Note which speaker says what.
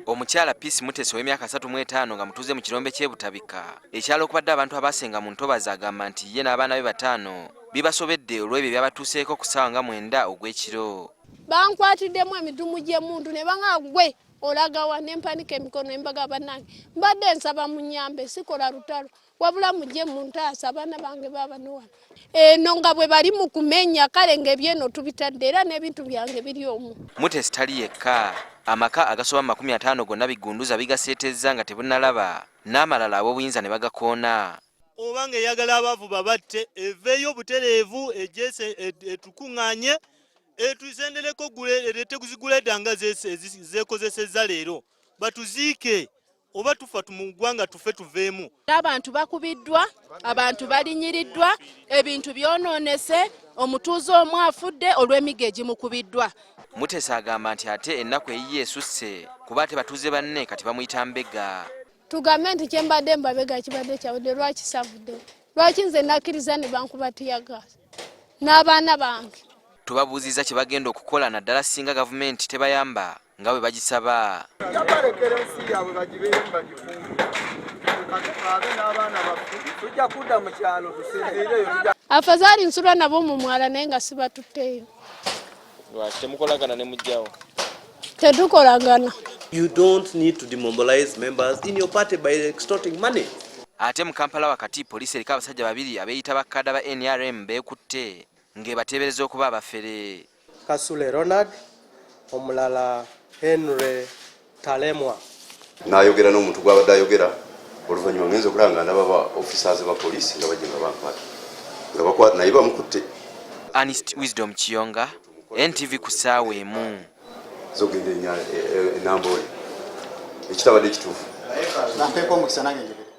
Speaker 1: Omukyala Peace Mutesi w'emyaka 35 nga mutuuze mu Kirombe ky'e Butabika ekyalo okubadde abantu abasenga mu ntobazi agamba nti ye n'abaana be 5 bibasobedde olw'ebyo byabatuuseeko ku ssaawa nga 9 ogw'ekiro.
Speaker 2: Bankwatiddemu emidumu gy'emuntu ne banga gwe olagawa n'empanika emikono embaga bannange mbadde nsaba munyambe sikola lutalo wabula mujje muntaasa abaana bange babanowa eno nga bwe bali mu kumenya kale ng'ebyeno tubitadde era n'ebintu byange biri omwo.
Speaker 1: Mutesi tali yekka. Amaka agasoba 50 gonna bigunduza bigaseetezza nga tebunnalaba n'amalala ab'obuyinza ne bagakoona.
Speaker 3: Obanga eyagala abavuba batte eveeyo butereevu ejese etukuŋŋaanye etusendereko eteguziguleda nga zeekozesezza leero batuziike oba tufa mu ggwanga tufe tuveemu.
Speaker 4: Abantu bakubiddwa, abantu balinyiriddwa, ebintu byonoonese, omutuuze omu afudde olw'emigo egimukubiddwa.
Speaker 1: Mutesi agamba nti ate ennaku eyiye esusse kuba ate batuuze banne kati bamuyita mbega.
Speaker 2: Tugambe nti kyembadde mbabega kibadde kyabudde lwaki savudde lwaki nze nakkiriza ne bankubatiyaga n'abaana bange.
Speaker 1: Tubabuuziza kye bagenda okukola naddala singa gavumenti tebayamba nga bwe bagisaba.
Speaker 2: Afadhali nsula nabo mu mwala naye nga sibatutteeyo.
Speaker 1: Temukolagana ne mujjawo?
Speaker 2: Tetukolagana.
Speaker 5: You don't need to demobilize members in your party by extorting money.
Speaker 1: Ate mu Kampala wakati poliisi eriko abasajja babiri abeeyita bakkaada ba NRM beekutte ng'ebateebereza okuba abafere.
Speaker 6: Kasule Ronald, omulala Henry Talemwa.
Speaker 7: N'ayogera n'omuntu gw'abadde ayogera oluvannyuma ngenza okulaba ndaba ba officers ba poliisi nga bajja nga bankwata nga bakwata naye bamukutte.
Speaker 1: Honest Wisdom Kiyonga, NTV ku ssaawa emu.
Speaker 7: Zogenda enamba oli ekitabadde ekituufu.
Speaker 8: Nampeeko omukisa nange njogere.